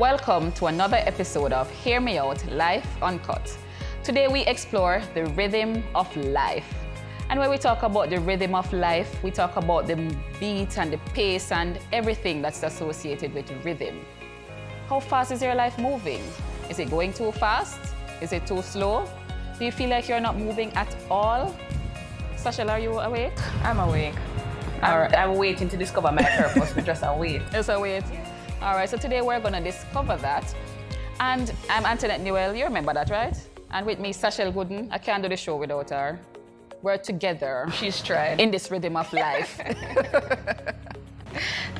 Welcome to another episode of Hear Me Out Life Uncut. Today we explore the rhythm of life. And when we talk about the rhythm of life, we talk about the beat and the pace and everything that's associated with rhythm. How fast is your life moving? Is it going too fast? Is it too slow? Do you feel like you're not moving at all? Sashel, are you awake? I'm awake. I'm waiting to discover my purpose, but just a wait. It's a wait. All right, so today we're going to discover that. And I'm Antoinette Newell, you remember that, right? And with me, Sashel Gooden. I can't do the show without her. We're together. She's tried. In this rhythm of life.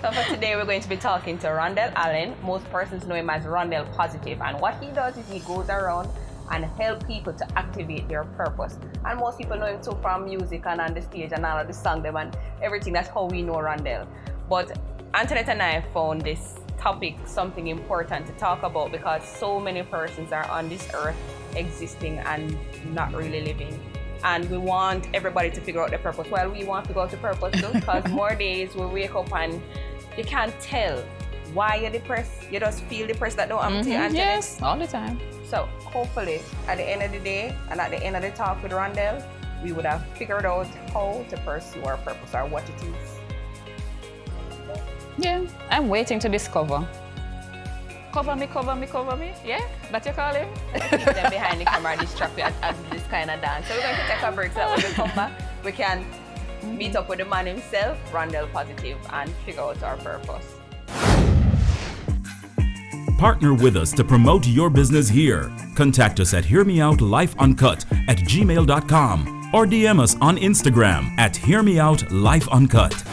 So for today, we're going to be talking to Rondell Allen. Most persons know him as Rondell Positive. And what he does is he goes around and help people to activate their purpose. And most people know him too from music and on the stage and all of the song them and everything. That's how we know Rondell. But Antoinette and I found this topic something important to talk about because so many persons are on this earth existing and not really living. And we want everybody to figure out their purpose. Well, we want to figure out the purpose too, because more days we wake up and you can't tell why you're depressed. You just feel depressed that don't happen to you. Yes, all the time. So hopefully at the end of the day and at the end of the talk with Rondell, we would have figured out how to pursue our purpose or what it is. Yeah, I'm waiting to discover. Cover me, yeah? That you call him? Keep them behind the camera, distract you at this kind of dance. So we're going to take a break so that when we come back, we can meet up with the man himself, Rondell Positive, and figure out our purpose. Partner with us to promote your business here. Contact us at hearmeoutlifeuncut@gmail.com or DM us on Instagram at hearmeoutlifeuncut.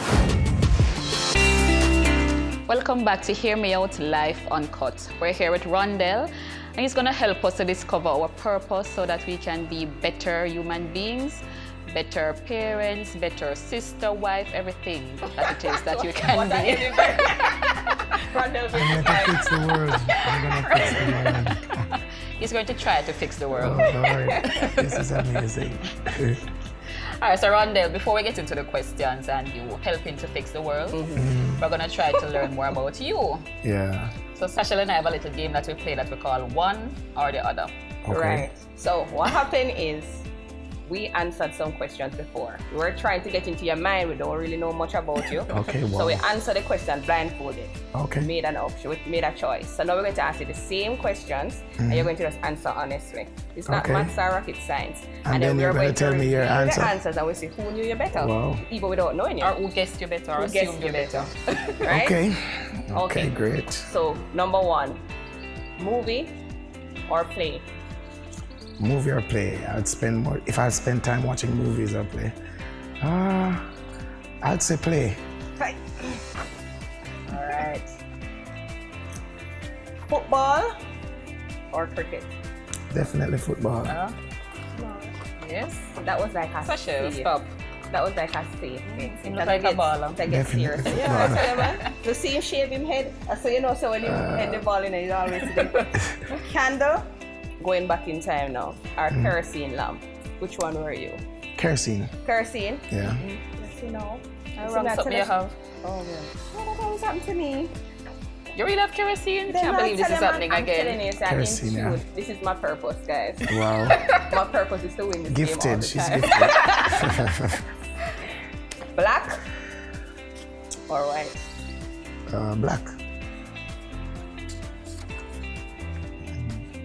Welcome back to Hear Me Out Life Uncut. We're here with Rondell, and he's going to help us to discover our purpose so that we can be better human beings, better parents, better sister, wife, everything that it is that you can be. Rondell's I'm going to fix the world. I'm going to fix the world. He's going to try to fix the world. Oh, Lord. This is amazing. All right, so Rondell, before we get into the questions and you helping to fix the world, we're going to try to learn more about you. Yeah. So Sashel and I have a little game that we play that we call One or the Other. Okay. Right. So what happened is we answered some questions before. We were trying to get into your mind. We don't really know much about you. Okay, wow. So we answered the question blindfolded. Okay. Made an option. We made a choice. So now we're going to ask you the same questions and you're going to just answer honestly. It's not Okay. maths or rocket science. And then you're going to tell me your reveal answer? the answers and we see who knew you better. Wow. Even without knowing you. Or who guessed you better or Who guessed assumed you you better. Right? Okay. Okay. Okay, great. So number one, movie or play? Movie or play? If I spend time watching movies or play. I'd say play. Right. All right. Football or cricket? Definitely football. Yes. That was like a Sashel, save. stop. That was like a save. He look like a baller. To get Definitely serious. football. Yeah, I tell you, man. To see him shave him head, so you know, so when you head the ball in, he's always good. Candle, going back in time now, or kerosene lamp. Which one were you? Kerosene. Kerosene? Yeah. Yes, you know. I wrong something you have. Oh, yeah. Oh, that always happened to me. You really have kerosene? Then Can't I believe this tell is them happening I'm again. telling you, sir, Kerosene, in yeah. truth, this is my purpose, guys. Wow. My purpose is to win this game all Gifted. the She's time. gifted. Black or white? Black.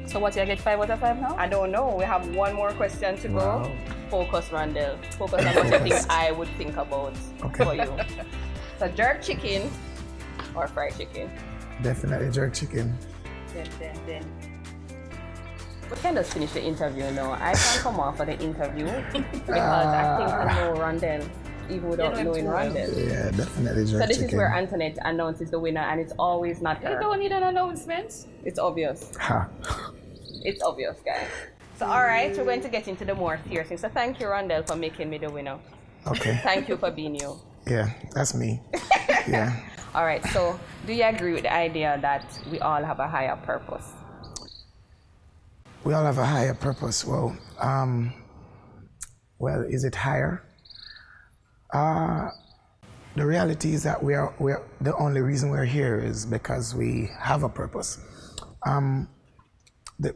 So what, you get 5 out of 5 now? I don't know. We have one more question to go. Wow. Focus, Rondell. Focus on what you think I would think about for you. So jerk chicken or fried chicken? Definitely jerk chicken. Then. We can just finish the interview now. I can't come off for the interview because I think I know Rondell even without knowing Rondell. Yeah, definitely jerk So this chicken. is where Antoinette announces the winner and it's always not You her. don't need an announcement. It's obvious. Ha. It's obvious, guys. So all right, we're going to get into the more serious things. So thank you, Rondell, for making me the winner. Okay. Thank you for being you. Yeah, that's me. Yeah. All right, so do you agree with the idea that we all have a higher purpose? We all have a higher purpose. Well, is it higher? The reality is that we're the only reason we're here is because we have a purpose.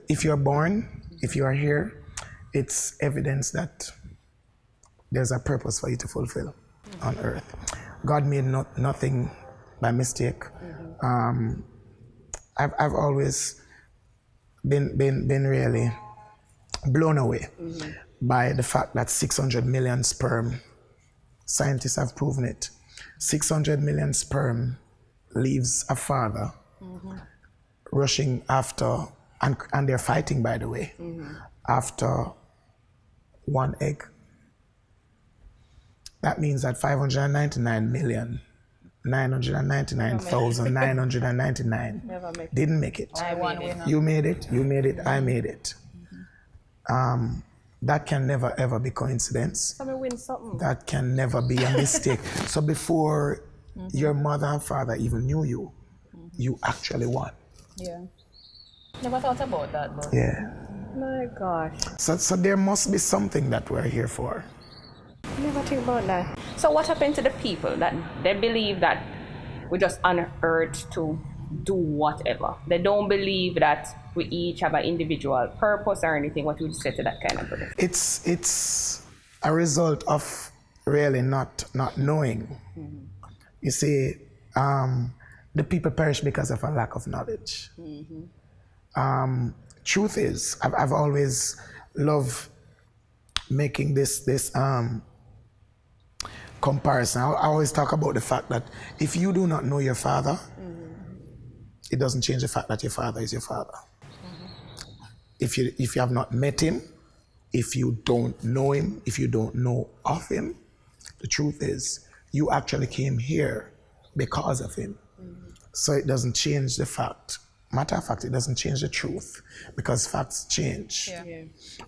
If you're born, if you are here, it's evidence that there's a purpose for you to fulfill on earth. God made nothing by mistake. I've always been really blown away by the fact that 600 million sperm, scientists have proven it, 600 million sperm leaves a father rushing after, and they're fighting, by the way, after one egg. That means that 599,999,999 didn't make it. You made it, you made it, I made it. That can never ever be coincidence. That can never be a mistake. So before your mother and father even knew you, you actually won. Yeah. Never thought about that, but Yeah. My gosh. So there must be something that we're here for. Never think about that. So what happened to the people that they believe that we're just on earth to do whatever? They don't believe that we each have an individual purpose or anything. What would you say to that kind of person? It's a result of really not knowing. You see, the people perish because of a lack of knowledge. Truth is, I've always loved making this comparison. I always talk about the fact that if you do not know your father, it doesn't change the fact that your father is your father. If you have not met him, if you don't know him, if you don't know of him, the truth is you actually came here because of him. So it doesn't change the fact. Matter of fact, it doesn't change the truth because facts change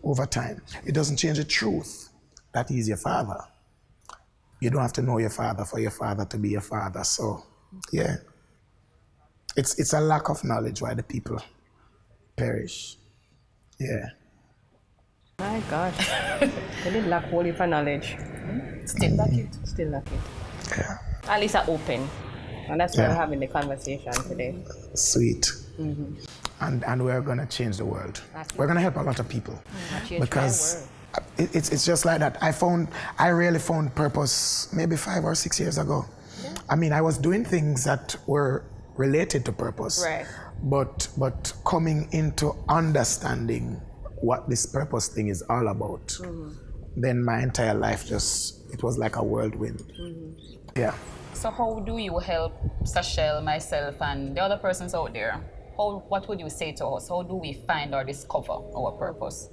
over time. It doesn't change the truth that he's your father. You don't have to know your father for your father to be your father. So, yeah, it's a lack of knowledge why the people perish. Yeah. My gosh. They did lack wholly for knowledge. still lack it. Still lack it. Yeah. At least are open. And that's why we're having the conversation today. Sweet. And we're going to change the world. We're going to help a lot of people. Because it's just like that. I really found purpose maybe 5 or 6 years ago. I mean, I was doing things that were related to purpose. Right. But coming into understanding what this purpose thing is all about, then my entire life it was like a whirlwind. Yeah. So how do you help Sashel, myself, and the other persons out there? What would you say to us? How do we find or discover our purpose?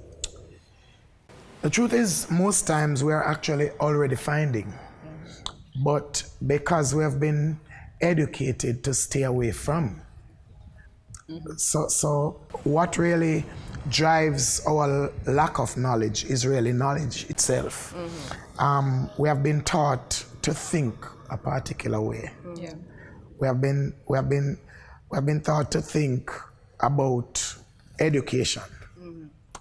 The truth is, most times we are actually already finding. But because we have been educated to stay away from. So what really drives our lack of knowledge is really knowledge itself. We have been taught to think a particular way. We have been taught to think about education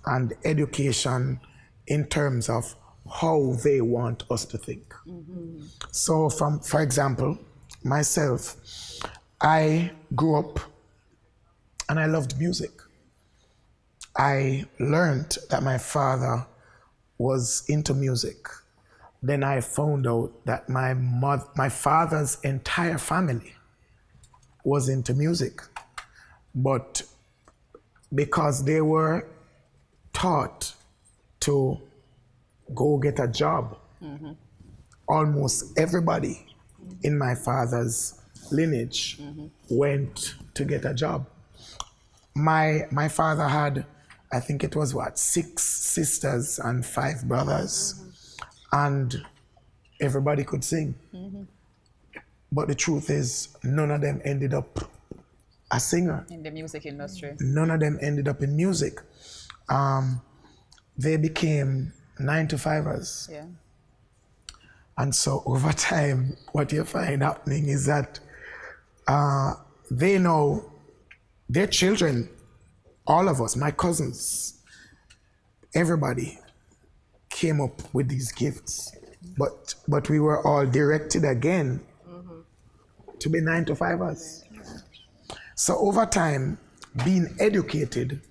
and education in terms of how they want us to think. So for example, myself, I grew up and I loved music. I learned that my father was into music. Then I found out that my father's entire family was into music. But because they were taught to go get a job, almost everybody in my father's lineage went to get a job. My father had, I think it was 6 sisters and 5 brothers, and everybody could sing. But the truth is, none of them ended up a singer. In the music industry. None of them ended up in music. They became 9-to-5ers. Yeah. And so over time, what you find happening is that they know their children, all of us, my cousins, everybody came up with these gifts. But we were all directed again to be 9-to-5ers. So over time, being educated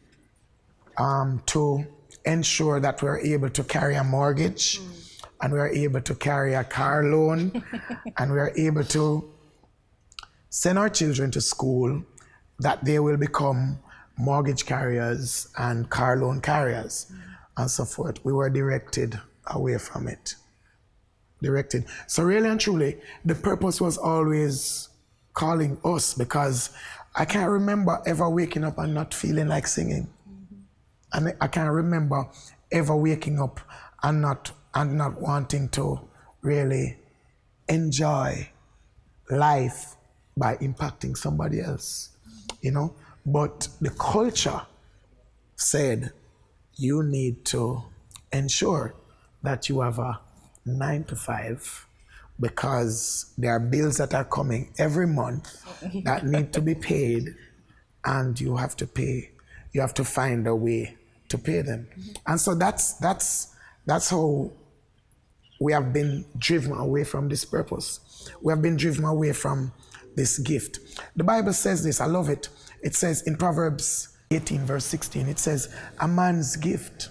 to ensure that we're able to carry a mortgage and we're able to carry a car loan and we're able to send our children to school, that they will become mortgage carriers and car loan carriers and so forth. We were directed away from it. Directed. So really and truly, the purpose was always calling us, because I can't remember ever waking up and not feeling like singing. And I can't remember ever waking up and not wanting to really enjoy life by impacting somebody else, you know? But the culture said you need to ensure that you have a 9-to-5, because there are bills that are coming every month that need to be paid, and you have to pay. You have to find a way to pay them. And so that's how we have been driven away from this purpose. We have been driven away from this gift. The Bible says this, I love it. It says in Proverbs 18 verse 16, it says, a man's gift,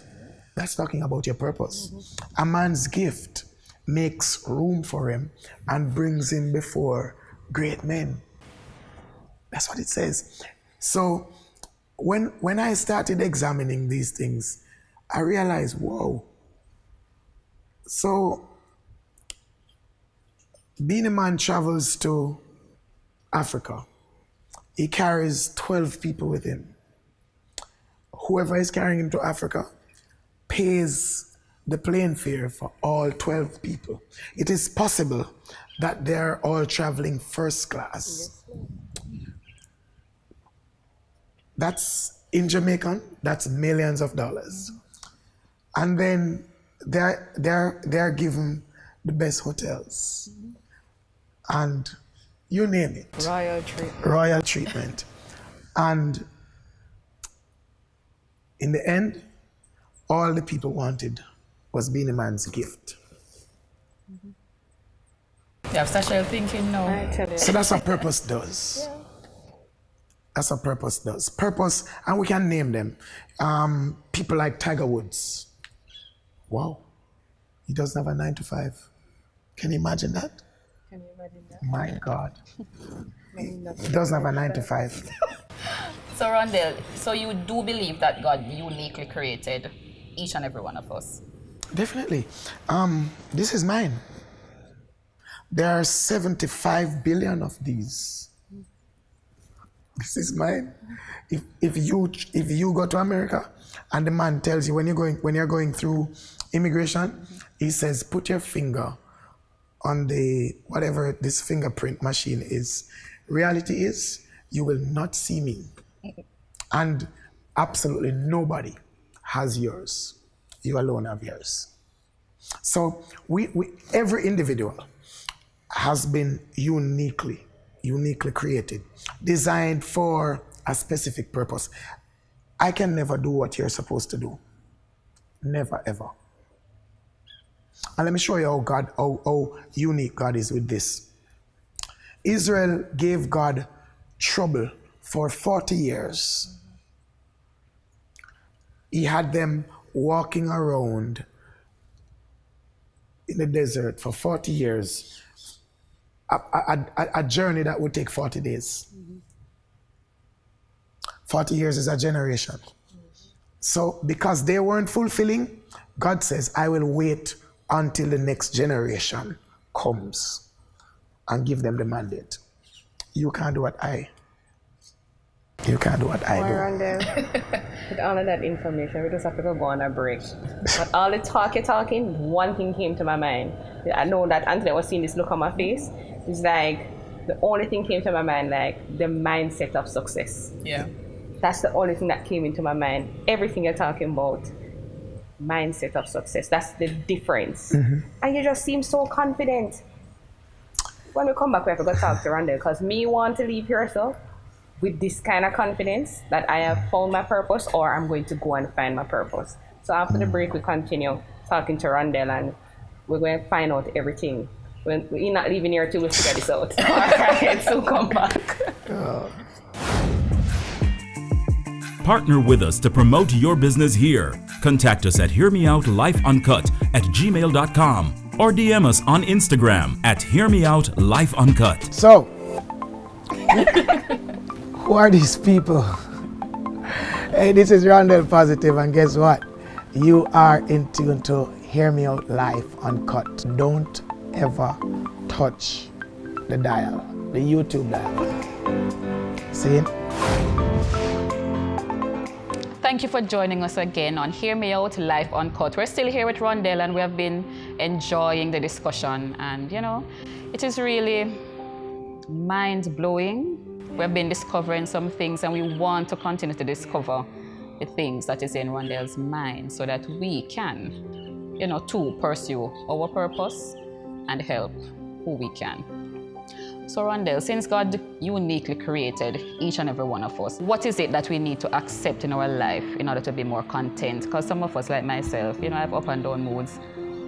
that's talking about your purpose. A man's gift makes room for him and brings him before great men. That's what it says. So when I started examining these things, I realized, whoa. So being a man travels to Africa. He carries 12 people with him. Whoever is carrying him to Africa pays the plane fare for all 12 people. It is possible that they're all traveling first class. That's in Jamaican, that's millions of dollars. And then they're given the best hotels. And you name it. Royal treatment. Royal treatment. And in the end, all the people wanted was being a man's gift. You have social thinking now. So that's what purpose does. Yeah. That's what purpose does. Purpose, and we can name them. People like Tiger Woods. Wow. He doesn't have a 9-to-5. Can you imagine that? Can you imagine that? My God. He doesn't have a 9-to-5. So Rondell, so you do believe that God uniquely created each and every one of us? Definitely. This is mine. There are 75 billion of these. This is mine. If you go to America and the man tells you when you're going through immigration, he says put your finger on the whatever this fingerprint machine is. Reality is you will not see me, and absolutely nobody has yours. You alone have yours. So we every individual has been uniquely created, designed for a specific purpose. I can never do what you're supposed to do. Never, ever. And let me show you how unique God is with this. Israel gave God trouble for 40 years. He had them walking around in the desert for 40 years. A journey that would take 40 days. 40 years is a generation. So because they weren't fulfilling, God says, I will wait until the next generation comes and give them the mandate. You can't do what I do. With all of that information, we just have to go on a break. But all the talking, one thing came to my mind. I know that Anthony was seeing this look on my face. It's like the only thing came to my mind, like the mindset of success. Yeah. That's the only thing that came into my mind. Everything you're talking about, mindset of success. That's the difference. And you just seem so confident. When we come back, we have to go talk to Rondell, because me want to leave here so with this kind of confidence that I have found my purpose, or I'm going to go and find my purpose. So after the break, we continue talking to Rondell, and we're going to find out everything You're not leaving here till we figure this out. All right, so come back. Partner with us to promote your business here. Contact us at hearmeoutlifeuncut@gmail.com or DM us on Instagram at hearmeoutlifeuncut. So, who are these people? Hey, this is Rondell Positive, and guess what? You are in tune to Hear Me Out Life Uncut. Don't ever touch the dial, the YouTube dial. See? Thank you for joining us again on Hear Me Out Life Uncut. We're still here with Rondell, and we have been enjoying the discussion. And you know, it is really mind-blowing. We've been discovering some things, and we want to continue to discover the things that is in Rondell's mind so that we can, you know, to pursue our purpose and help who we can. So Rondell, since God uniquely created each and every one of us, what is it that we need to accept in our life in order to be more content? Because some of us, like myself, you know, I have up and down moods,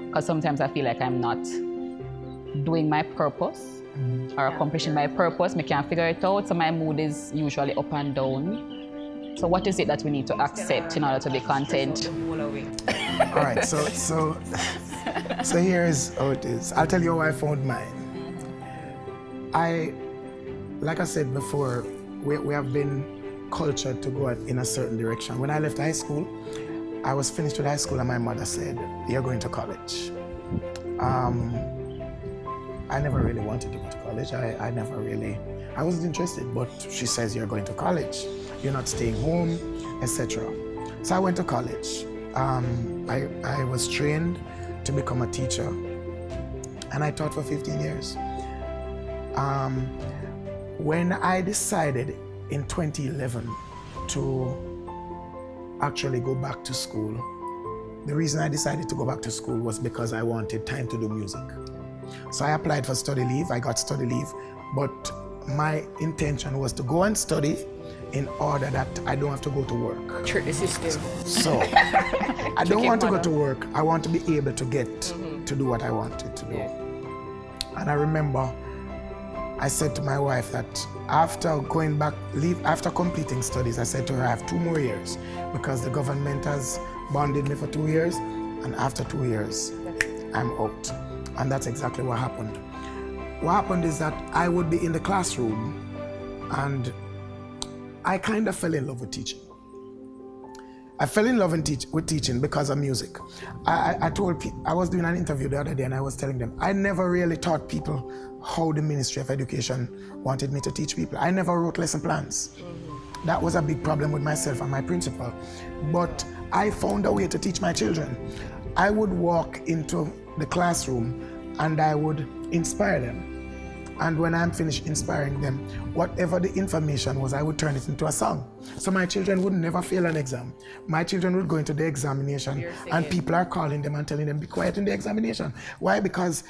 because sometimes I feel like I'm not doing my purpose or accomplishing my purpose. I can't figure it out, so my mood is usually up and down. So what is it that we need to accept in order to be content? All right, so here is how it is. I'll tell you how I found mine. Like I said before, we have been cultured to go in a certain direction. When I left high school, I was finished with high school, and my mother said, "You're going to college." I never really wanted to go to college. I wasn't interested, but she says, "You're going to college. You're not staying home," etc. So I went to college. I was trained to become a teacher, and I taught for 15 years. When I decided in 2011 to actually go back to school, the reason I decided to go back to school was because I wanted time to do music. So I applied for study leave. I got study leave, but my intention was to go and study in order that I don't have to go to work. Trick the system. So I don't want to go to work. I want to be able to get to do what I wanted to do. Yeah. And I remember I said to my wife that after completing studies, I said to her, I have 2 more years because the government has bonded me for 2 years, and after 2 years, I'm out. And that's exactly what happened. What happened is that I would be in the classroom, and I kind of fell in love with teaching. I fell in love with teaching because of music. I told people, I was doing an interview the other day, and I was telling them, I never really taught people how the Ministry of Education wanted me to teach people. I never wrote lesson plans. That was a big problem with myself and my principal. But I found a way to teach my children. I would walk into the classroom and I would inspire them. And when I'm finished inspiring them, whatever the information was, I would turn it into a song. So my children would never fail an exam. My children would go into the examination and people are calling them and telling them, be quiet in the examination. Why? Because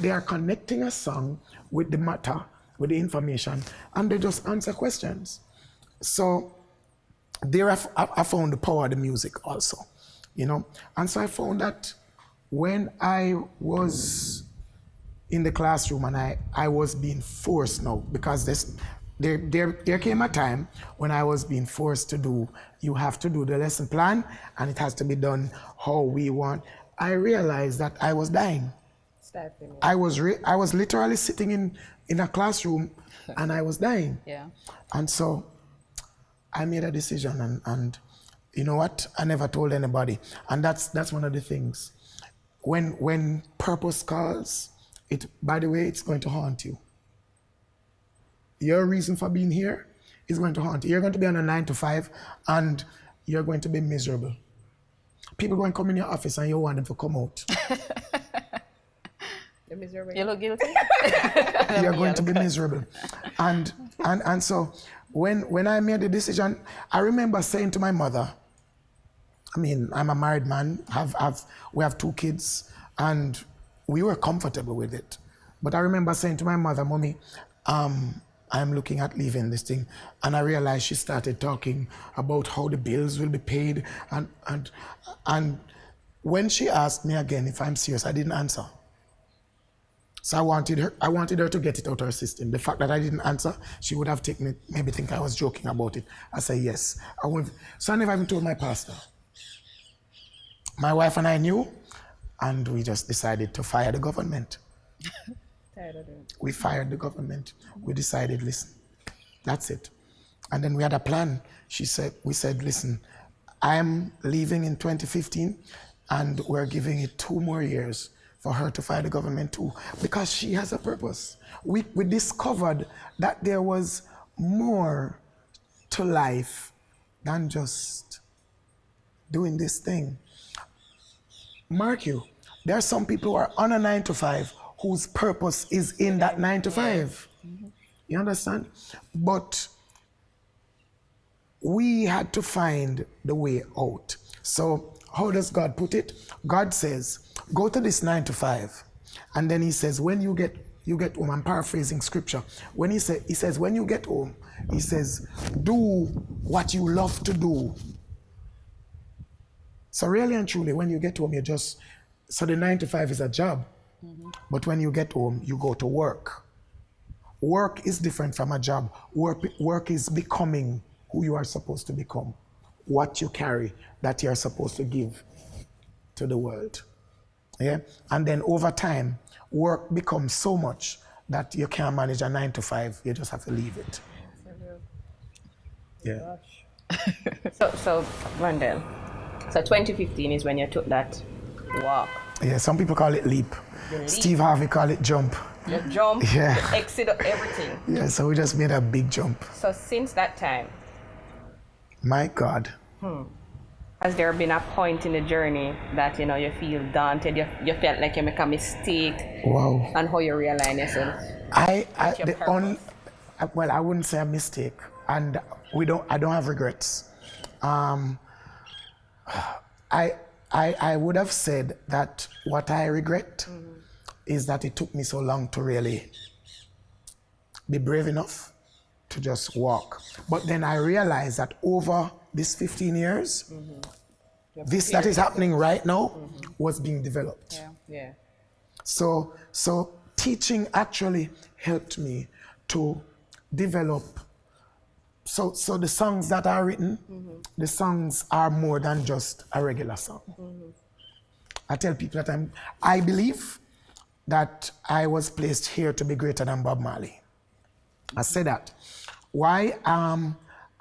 they are connecting a song with the matter, with the information, and they just answer questions. So there I found the power of the music also, you know. And so I found that when I was in the classroom and I was being forced now, because there came a time when I was being forced to do, you have to do the lesson plan and it has to be done how we want. I realized that I was dying. I was literally sitting in a classroom and I was dying. Yeah. And so I made a decision, and you know what? I never told anybody. And that's one of the things. When purpose calls, by the way, it's going to haunt you. Your reason for being here is going to haunt you. You're going to be on a 9 to 5 and you're going to be miserable. People going to come in your office and you want them to come out. You're miserable. You look guilty? You're going to be miserable. And so when I made the decision, I remember saying to my mother, I mean, I'm a married man, we have 2 kids, and we were comfortable with it. But I remember saying to my mother, Mommy, I'm looking at leaving this thing. And I realized she started talking about how the bills will be paid. And when she asked me again if I'm serious, I didn't answer. So I wanted her to get it out of her system. The fact that I didn't answer, she would have taken it, maybe think I was joking about it. I said yes. So I never even told my pastor. My wife and I knew, and we just decided to fire the government. We fired the government. We decided, listen, that's it. And then we had a plan. We said, listen, I'm leaving in 2015, and we're giving it 2 more years for her to fire the government too, because she has a purpose. We discovered that there was more to life than just doing this thing. Mark you, there are some people who are on a 9 to 5 whose purpose is in that 9 to 5. You understand? But we had to find the way out. So how does God put it? God says, go to this 9 to 5. And then he says, when you get home, I'm paraphrasing scripture. He says, when you get home, he says, do what you love to do. So really and truly, when you get home, so the 9 to 5 is a job. But when you get home, you go to work. Work is different from a job. Work is becoming who you are supposed to become, what you carry that you are supposed to give to the world. Yeah? And then over time, work becomes so much that you can't manage a 9 to 5. You just have to leave it. Yeah. So Rondell, so 2015 is when you took that walk. Yeah, some people call it leap. Steve Harvey call it jump. You jump, Yeah. you exit everything. Yeah, so we just made a big jump. So since that time, my God. has there been a point in the journey that you feel daunted, you felt like you make a mistake? Wow. And how you realign yourself? Well, I wouldn't say a mistake, and I don't have regrets. I would have said that what I regret is that it took me so long to really be brave enough to just walk. But then I realized that over this 15 years, this that is happening right now was being developed. Yeah. So teaching actually helped me to develop. So the songs that are written, the songs are more than just a regular song. I tell people that I believe that I was placed here to be greater than Bob Marley. I say that. Why?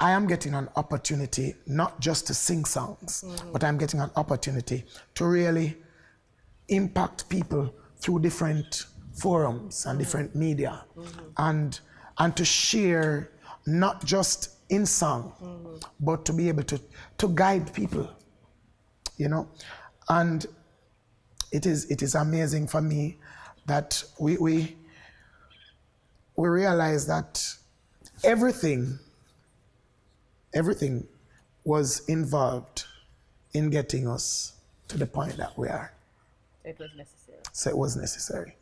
I am getting an opportunity not just to sing songs, but I'm getting an opportunity to really impact people through different forums and different media, and to share not just in song, but to be able to guide people, And it is amazing for me that we realize that everything was involved in getting us to the point that we are. It was necessary. So it was necessary.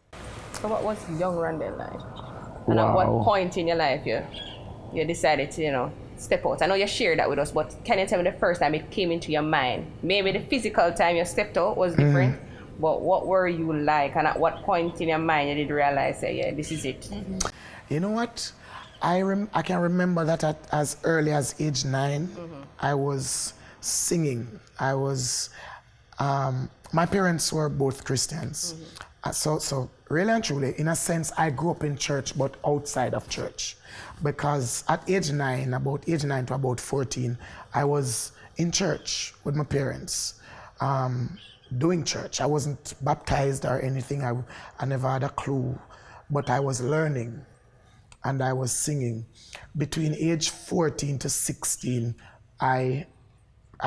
So what was young Rondell like? And at what point in your life you decided to, step out? I know you shared that with us, but can you tell me the first time it came into your mind? Maybe the physical time you stepped out was different, but what were you like? And at what point in your mind you did realize, yeah, this is it? You know what? I can remember that as early as age 9, I was singing. I was, my parents were both Christians. So really and truly, in a sense, I grew up in church, but outside of church. Because at age 9, about age 9 to about 14, I was in church with my parents, doing church. I wasn't baptized or anything. I never had a clue, but I was learning. And I was singing. Between age 14 to 16, I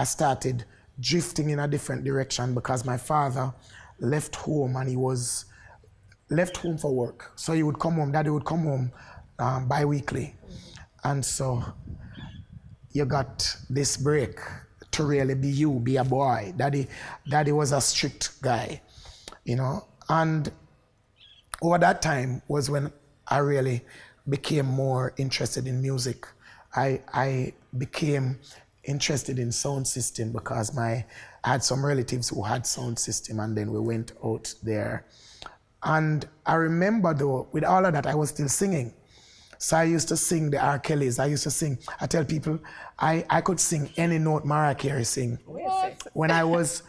started drifting in a different direction because my father left home, and he was left home for work. So he would come home, Daddy would come home bi-weekly. And so you got this break to really be you, be a boy. Daddy was a strict guy, And over that time was when I really became more interested in music. I became interested in sound system because I had some relatives who had sound system, and then we went out there And I remember though, with all of that, I was still singing. So I used to sing the R. Kellys. I used to sing. I tell people I could sing any note Mariah Carey sing. What? When I was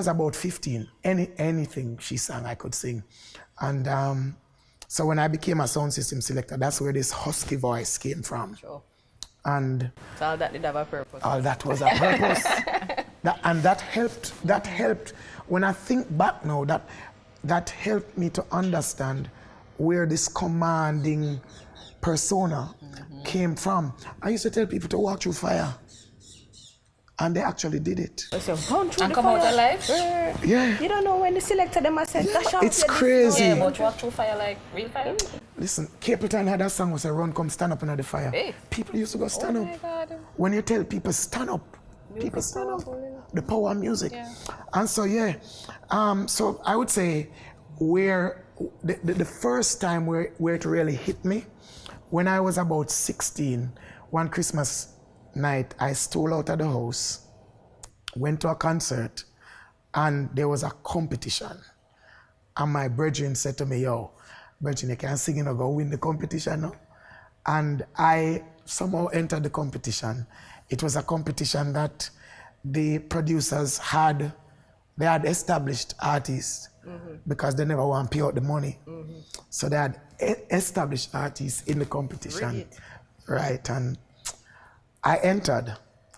about 15, anything she sang, I could sing. And so when I became a sound system selector, that's where this husky voice came from. Sure. And So all that did have a purpose. all that was a purpose. that helped. That helped. When I think back now, that helped me to understand where this commanding persona came from. I used to tell people to walk through fire, and they actually did it. So run through And the come fire. out alive? Yeah, You don't know when the selector them I said, dash out it's your crazy. Yeah, but walk through fire like real fire? Listen, Capleton had a song was a run, come stand up under the fire. Hey. People used to go stand Oh up. my God. When you tell people stand up, people stand up. The power of music. Yeah. And so so I would say where the first time where it really hit me, when I was about 16, one Christmas night, I stole out of the house, went to a concert, and there was a competition. And my brethren said to me, yo, brethren, you can't sing, you know, go win the competition now. And I somehow entered the competition. It was a competition that the producers had established artists because they never want to pay out the money. So they had established artists in the competition. Right, and I entered,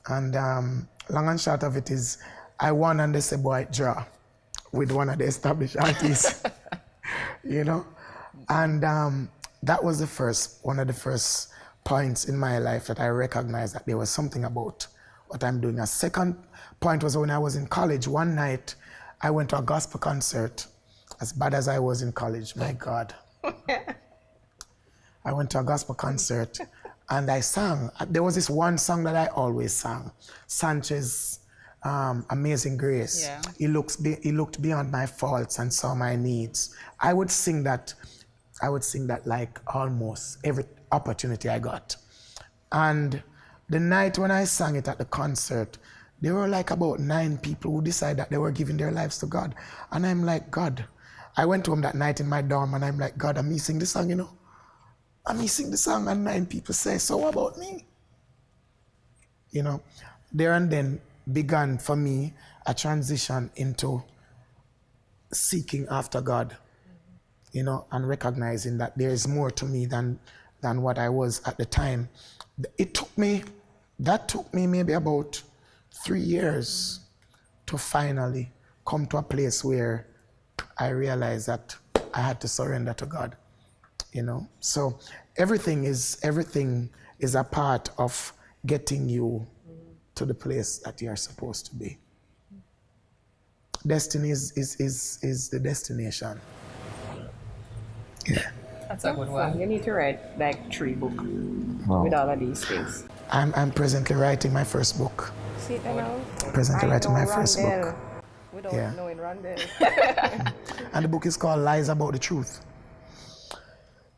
and long and short of it is, I won and they said, boy, draw with one of the established artists, you know? And that was one of the first points in my life that I recognized that there was something about what I'm doing. A second point was when I was in college. One night, I went to a gospel concert, as bad as I was in college, my God. I went to a gospel concert and I sang. There was this one song that I always sang, Sanchez, Amazing Grace. Yeah. He looked beyond my faults and saw my needs. I would sing that like almost every opportunity I got. And the night when I sang it at the concert, there were like about 9 people who decided that they were giving their lives to God. And I'm like, God, I went home that night in my dorm and I'm like, God, I'm missing the song, you know. I'm missing the song, and 9 people say, so what about me? You know, there and then began for me a transition into seeking after God, you know, and recognizing that there is more to me than what I was at the time. That took me maybe about 3 years to finally come to a place where I realized that I had to surrender to God, you know. So everything is a part of getting you to the place that you are supposed to be. Destiny is the destination. Yeah. That's a good one. You need to write like 3 books with all of these things. I'm presently writing my first book. See it now? Presently writing my first Rondell book. without Yeah. knowing Rondell. And the book is called Lies About the Truth.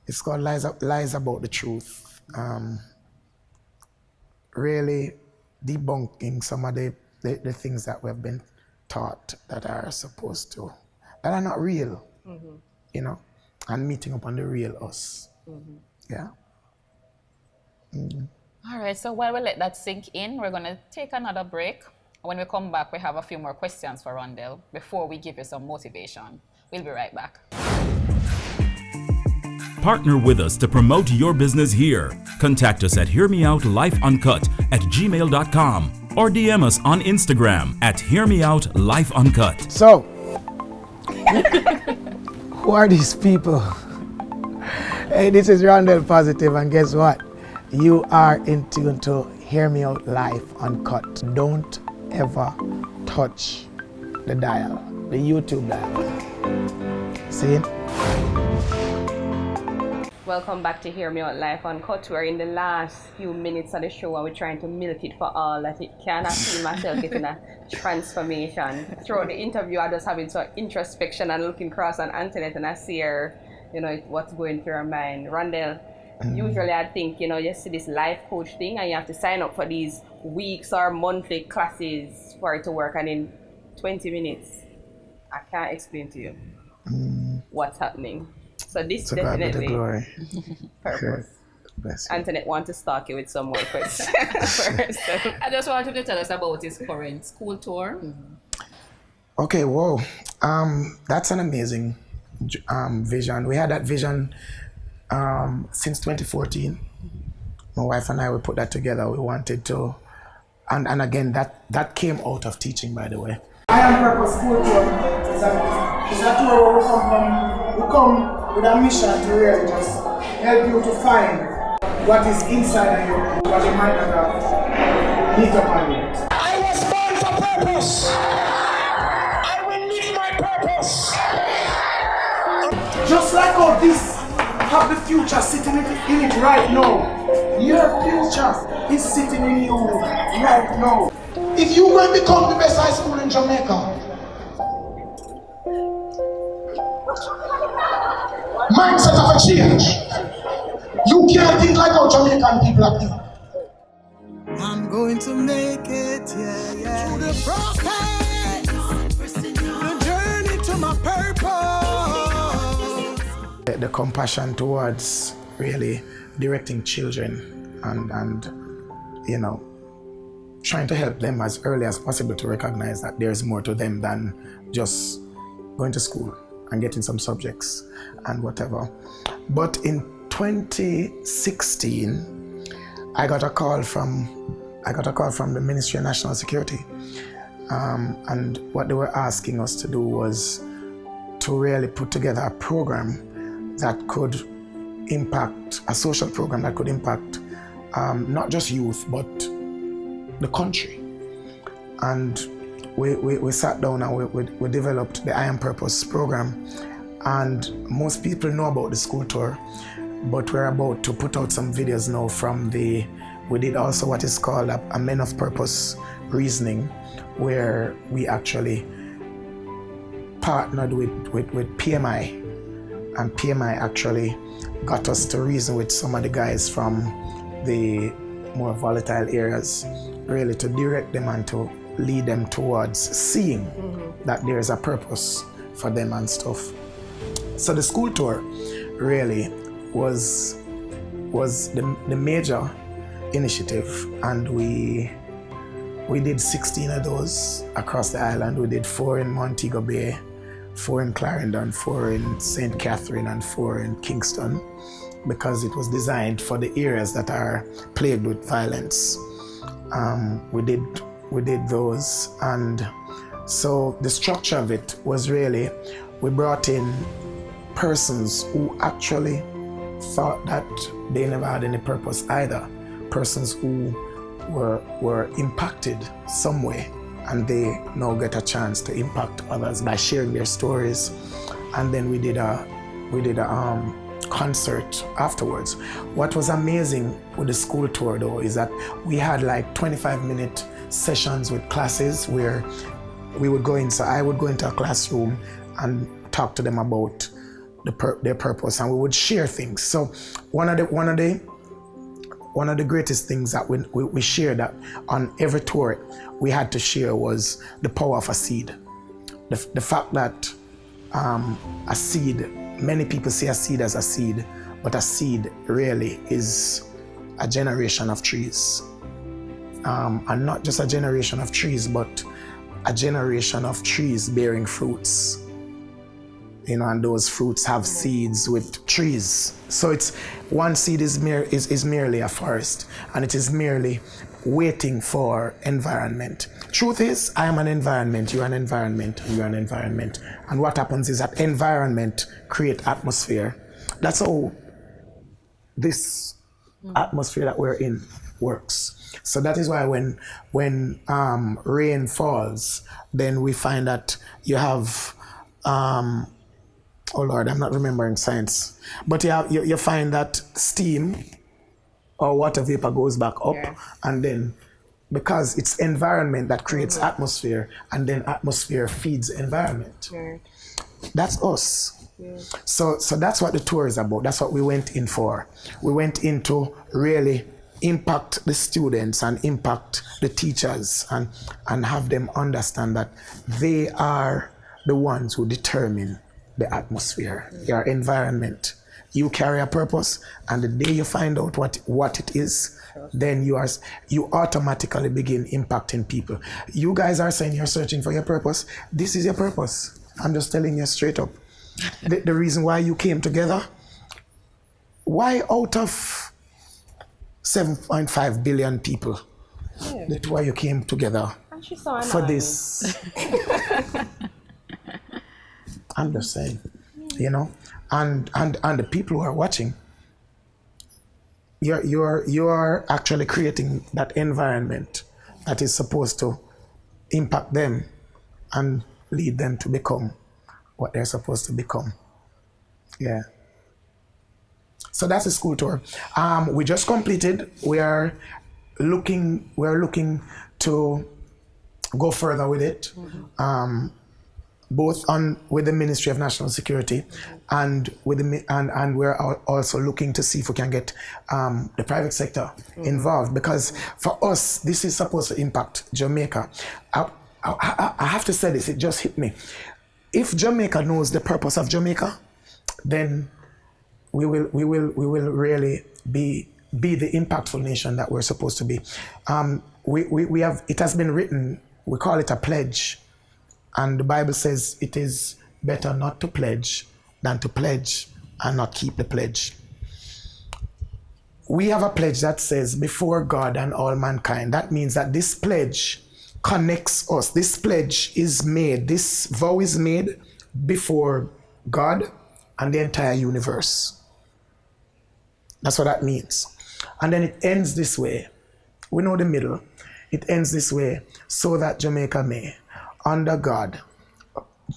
It's called Lies About the Truth. Really debunking some of the things that we've been taught that are that are not real, you know, and meeting up on the real us. Yeah. All right, so while we let that sink in, we're going to take another break. When we come back, we have a few more questions for Rondell before we give you some motivation. We'll be right back. Partner with us to promote your business here. Contact us at hearmeoutlifeuncut@gmail.com or DM us on Instagram at hearmeoutlifeuncut. So, who are these people? Hey, this is Rondell Positive, and guess what? You are in tune to Hear Me Out Life Uncut. Don't ever touch the dial, the YouTube dial. See? Welcome back to Hear Me Out Life Uncut. We're in the last few minutes of the show and we're trying to milk it for all that it can. I feel myself getting a transformation. Throughout the interview, I just having some introspection and looking across on Antoinette, and I see her, you know, what's going through her mind. Rondell, usually I think, you know, you see this life coach thing and you have to sign up for these weeks or monthly classes for it to work, and in 20 minutes, I can't explain to you. what's happening. So this To God be the definitely glory. purpose. Bless you. Antoinette want to stalk you with some more questions first. I just want him to tell us about his current school tour. Okay, whoa. That's an amazing vision. We had that vision since 2014. My wife and I, we put that together. We wanted to, and again, that came out of teaching, by the way. I Am Purpose School Tour is a tour where we come with a mission to really just help you to find what is inside of you, what you might not have lit upon you. I was born for purpose. I will live my purpose. Just like how this have the future sitting in it right now. Your future is sitting in you right now. If you going to become the best high school in Jamaica, mindset of a change. You can't think like how Jamaican people are thinking. I'm going to make it, yeah. To the process, the journey to my purpose. The compassion towards really directing children and you know, trying to help them as early as possible to recognize that there's more to them than just going to school and getting some subjects and whatever. But in 2016, I got a call from the Ministry of National Security, and what they were asking us to do was to really put together a program that could impact, a social program that could impact not just youth but the country. And we sat down and we developed the I Am Purpose program. And most people know about the school tour, but we're about to put out some videos now from we did also what is called a Men of Purpose reasoning, where we actually partnered with PMI, and PMI actually got us to reason with some of the guys from the more volatile areas, really to direct them and to lead them towards seeing that there is a purpose for them and stuff. So the school tour really was the major initiative, and we did 16 of those across the island. We did 4 in Montego Bay, 4 in Clarendon, 4 in St. Catherine, and 4 in Kingston, because it was designed for the areas that are plagued with violence. We did those, and so the structure of it was really, we brought in persons who actually thought that they never had any purpose either, persons who were impacted some way, and they now get a chance to impact others by sharing their stories. And then we did a concert afterwards. What was amazing with the school tour though is that we had like 25-minute sessions with classes where we would go in. So I would go into a classroom and talk to them about their purpose, and we would share things. So one of the greatest things that we shared that on every tour we had to share was the power of a seed. The fact that a seed, many people see a seed as a seed, but a seed really is a generation of trees. And not just a generation of trees, but a generation of trees bearing fruits. You know, and those fruits have seeds with trees. So it's one seed is merely a forest, and it is merely waiting for environment. Truth is, I am an environment, you're an environment, and you're an environment. And what happens is that environment create atmosphere. That's how this atmosphere that we're in works. So that is why when rain falls, then we find that you have oh Lord, I'm not remembering science. But you find that steam or water vapor goes back up, and then because it's environment that creates atmosphere, and then atmosphere feeds environment. That's us. So that's what the tour is about. That's what we went in for. We went in to really impact the students and impact the teachers and have them understand that they are the ones who determine the atmosphere, your environment. You carry a purpose, and the day you find out what it is, then you automatically begin impacting people. You guys are saying you're searching for your purpose. This is your purpose. I'm just telling you straight up. The reason why you came together, why out of 7.5 billion people, that's why you came together for this. I'm just saying, you know, and the people who are watching, you're actually creating that environment that is supposed to impact them and lead them to become what they're supposed to become. Yeah. So that's the school tour. We just completed. We're looking to go further with it. Both with the Ministry of National Security and and we're also looking to see if we can get the private sector involved, because for us this is supposed to impact Jamaica. I have to say this, it just hit me. If Jamaica knows the purpose of Jamaica, then we will really be the impactful nation that we're supposed to be. We have, it has been written, we call it a pledge. And the Bible says it is better not to pledge than to pledge and not keep the pledge. We have a pledge that says, before God and all mankind. That means that this pledge connects us. This pledge is made, this vow is made before God and the entire universe. That's what that means. And then it ends this way. We know the middle. It ends this way, so that Jamaica may. Under God.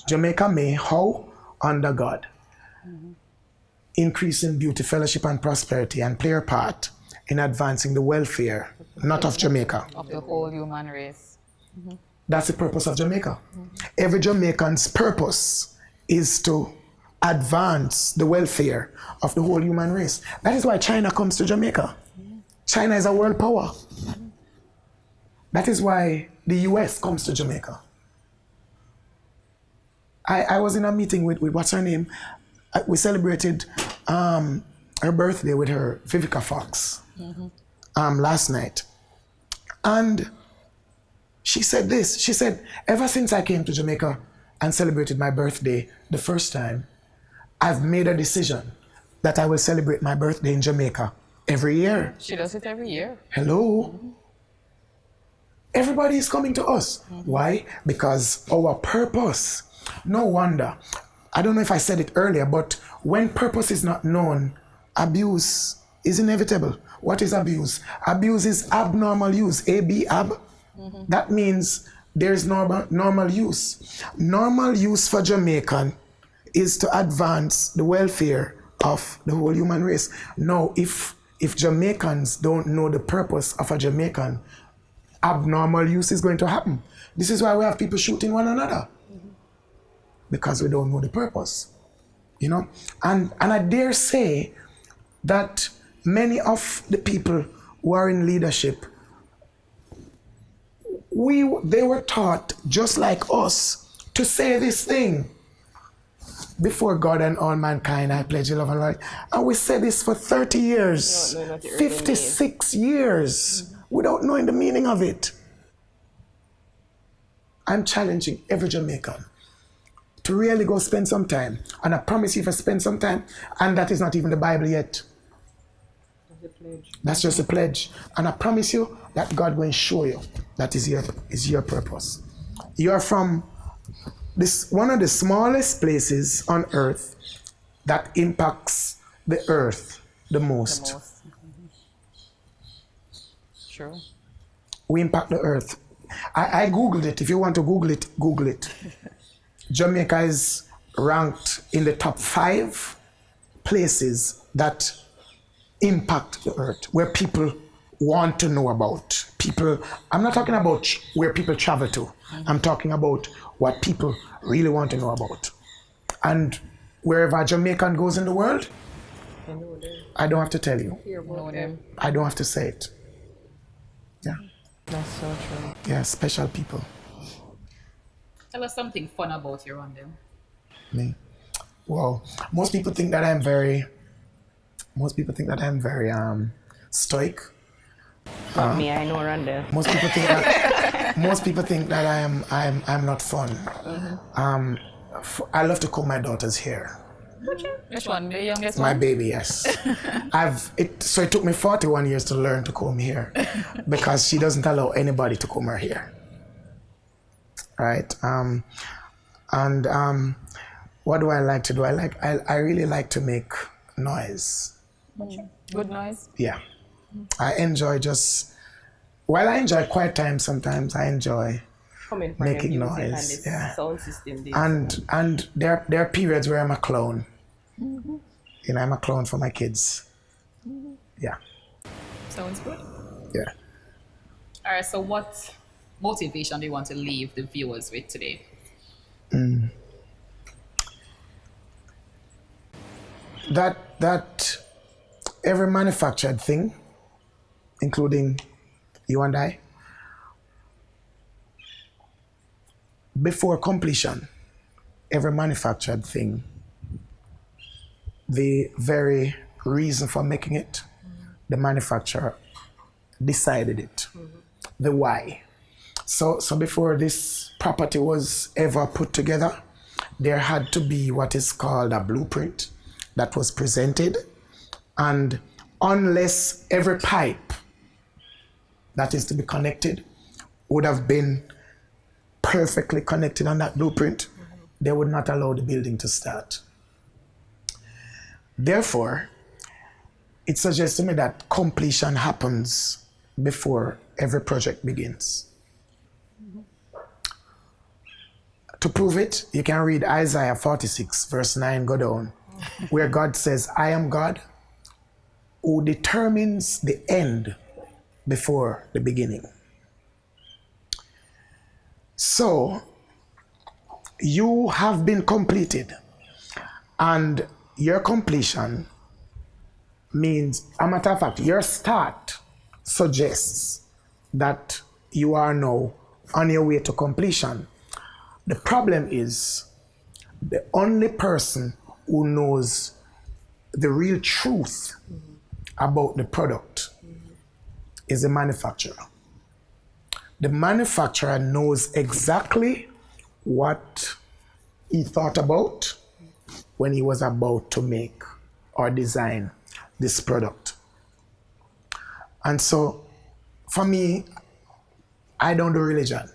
Jamaica may, how? Under God. Increase in beauty, fellowship, and prosperity, and play a part in advancing the welfare, not of Jamaica. Of the whole human race. That's the purpose of Jamaica. Every Jamaican's purpose is to advance the welfare of the whole human race. That is why China comes to Jamaica. China is a world power. That is why the US comes to Jamaica. I was in a meeting with what's her name? We celebrated her birthday with her, Vivica Fox, last night. And she said this, she said, ever since I came to Jamaica and celebrated my birthday the first time, I've made a decision that I will celebrate my birthday in Jamaica every year. She does it every year. Hello? Everybody is coming to us. Why? Because our purpose. No wonder. I don't know if I said it earlier, but when purpose is not known, abuse is inevitable. What is abuse? Abuse is abnormal use. ab. That means there is normal use. Normal use for Jamaican is to advance the welfare of the whole human race. Now, if Jamaicans don't know the purpose of a Jamaican, abnormal use is going to happen. This is why we have people shooting one another. Because we don't know the purpose, you know? And I dare say that many of the people who are in leadership, they were taught, just like us, to say this thing. Before God and all mankind, I pledge love and life. And we said this for 30 years, 56 years, without knowing the meaning of it. I'm challenging every Jamaican to really go spend some time. And I promise you, if I spend some time, and that is not even the Bible yet. That's just a pledge. And I promise you that God will show you that is your purpose. You're from one of the smallest places on earth that impacts the earth the most. True. We impact the earth. I Googled it. If you want to Google it, Google it. Jamaica is ranked in the top 5 places that impact the earth, where people want to know about. People, I'm not talking about where people travel to. I'm talking about what people really want to know about. And wherever a Jamaican goes in the world, I don't have to tell you. I don't have to say it. Yeah. That's so true. Yeah, special people. Tell us something fun about your Rondell. Me. Well, most people think that I'm very stoic. But me, I know Rondell. Most people think that I'm not fun. I love to comb my daughter's hair. Which one? The youngest My one? baby, yes. So it took me 41 years to learn to comb hair because she doesn't allow anybody to comb her hair. Right? What do I like to do? I really like to make noise. Good noise. Yeah. I enjoy while I enjoy quiet time sometimes, I enjoy Coming from making your music noise. and this Yeah. sound system. And there are periods where I'm a clown. You know, I'm a clown for my kids. Yeah. Sounds good. Yeah. All right, so what motivation do you want to leave the viewers with today? That every manufactured thing, including you and I, before completion, every manufactured thing, the very reason for making it, the manufacturer decided it, the why. So before this property was ever put together, there had to be what is called a blueprint that was presented, and unless every pipe that is to be connected would have been perfectly connected on that blueprint, they would not allow the building to start. Therefore, it suggests to me that completion happens before every project begins. To prove it, you can read Isaiah 46, verse 9, go down, where God says, I am God who determines the end before the beginning. So, you have been completed, and your completion means, a matter of fact, your start suggests that you are now on your way to completion. The problem is the only person who knows the real truth about the product is the manufacturer. The manufacturer knows exactly what he thought about when he was about to make or design this product. And so, for me, I don't do religion.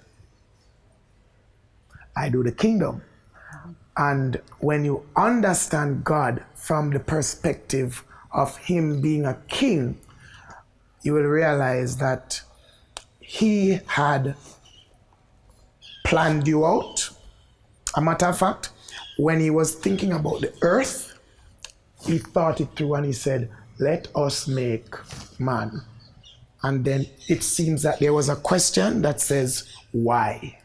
I do the kingdom. And when you understand God from the perspective of him being a king, you will realize that he had planned you out. A matter of fact, when he was thinking about the earth, he thought it through and he said, let us make man. And then it seems that there was a question that says, why?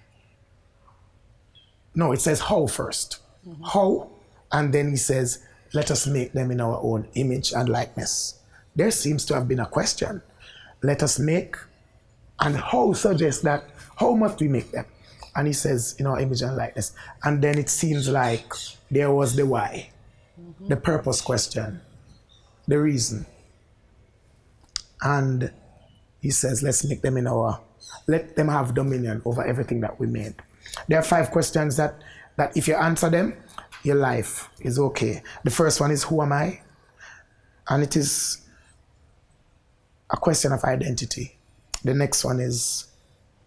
No, it says how first. How? And then he says, let us make them in our own image and likeness. There seems to have been a question. Let us make, and how suggests that, how must we make them? And he says, in our image and likeness. And then it seems like there was the why, the purpose question, the reason. And he says, let's make them let them have dominion over everything that we made. There are 5 questions that if you answer them, your life is okay. The first one is, who am I? And it is a question of identity. The next one is,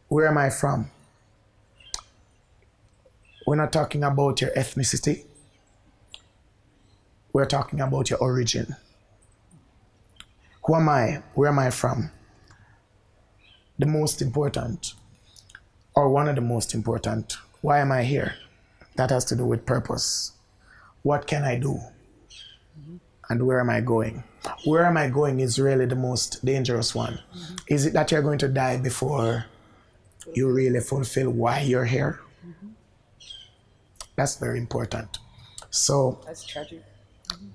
where am I from? We're not talking about your ethnicity. We're talking about your origin. Who am I? Where am I from? The most important, or one of the most important, why am I here? That has to do with purpose. What can I do? And where am I going? Where am I going is really the most dangerous one. Is it that you're going to die before you really fulfill why you're here? That's very important. So That's tragic.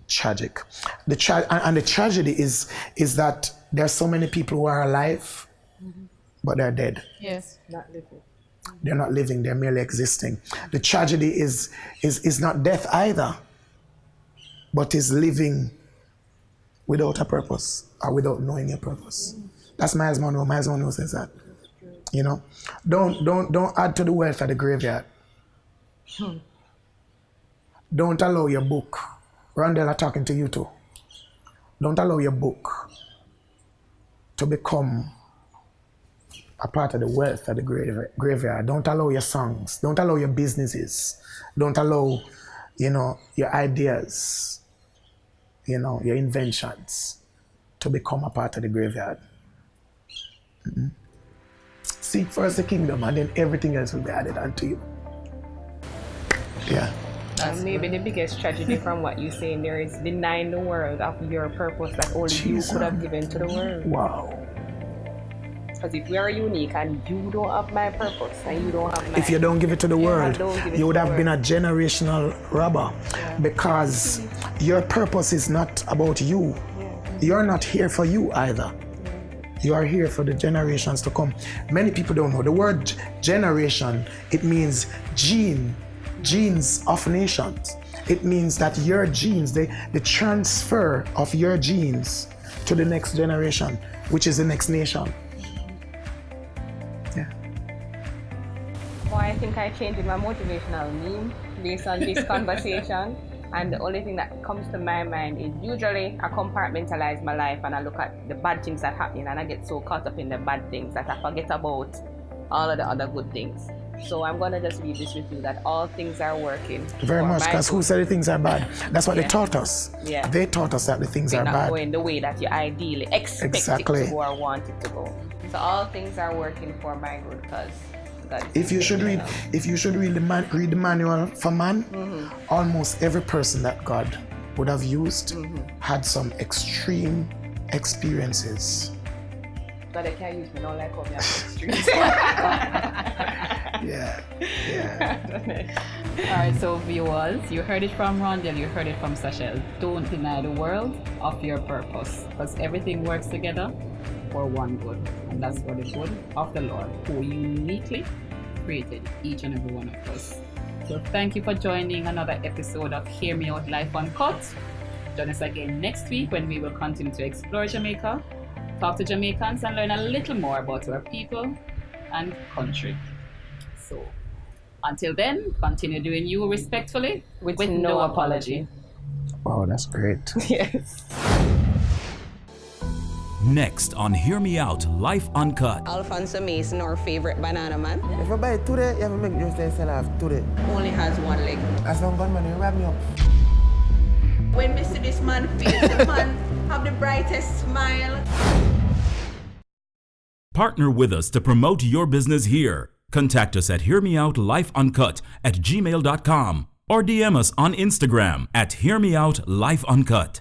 Tragic. The tragedy is that there are so many people who are alive, but they're dead. Yes. Not living. They're not living, they're merely existing. The tragedy is not death either. but is living without a purpose or without knowing your purpose. That's Miles Monroe. Miles Monroe says that. You know, don't add to the wealth of the graveyard. Don't allow your book. Rondell are talking to you too. Don't allow your book to become a part of the wealth of the graveyard. Don't allow your songs. Don't allow your businesses. Don't allow, your ideas, your inventions to become a part of the graveyard. Mm-hmm. Seek first the kingdom, and then everything else will be added unto you. Yeah. And maybe the biggest tragedy from what you're saying there is denying the world of your purpose that only you could have given to the world. Wow. Because if we are unique and you don't have my purpose and you don't have my... If you don't give it to the world, you would have been a generational robber, because your purpose is not about you. You're not here for you either. You are here for the generations to come. Many people don't know. The word generation, it means genes of nations. It means that your genes, the transfer of your genes to the next generation, which is the next nation. Yeah. Well, I think I changed my motivational meme based on this conversation. And the only thing that comes to my mind is usually I compartmentalize my life and I look at the bad things that happen and I get so caught up in the bad things that I forget about all of the other good things. So I'm going to just leave this with you that all things are working. Very much, because who said the things are bad? That's what they taught us. Yeah. They taught us that the things are not bad. going the way that you ideally expect it to go or want it to go. So all things are working for my good because if you should read the manual for man, almost every person that God would have used had some extreme experiences. But they can't use me now like how me have extreme. Yeah. All right, so viewers, you heard it from Rondell, you heard it from Sachel. Don't deny the world of your purpose, because everything works together for one good, and that's for the good of the Lord, who uniquely created each and every one of us. So thank you for joining another episode of Hear Me Out Life Uncut. Join us again next week when we will continue to explore Jamaica, talk to Jamaicans, and learn a little more about our people and country. So until then, continue doing you respectfully with no apology. Wow, that's great. Yes. Next on Hear Me Out Life Uncut. Alfonso Mason, our favorite banana man, If I buy it today, you have to make me sell off today. only has one leg. As long gunman, you wrap me up. When we see this man face, the man have the brightest smile. Partner with us to promote your business here. Contact us at hearmeoutlifeuncut@gmail.com or DM us on Instagram at hearmeoutlifeuncut.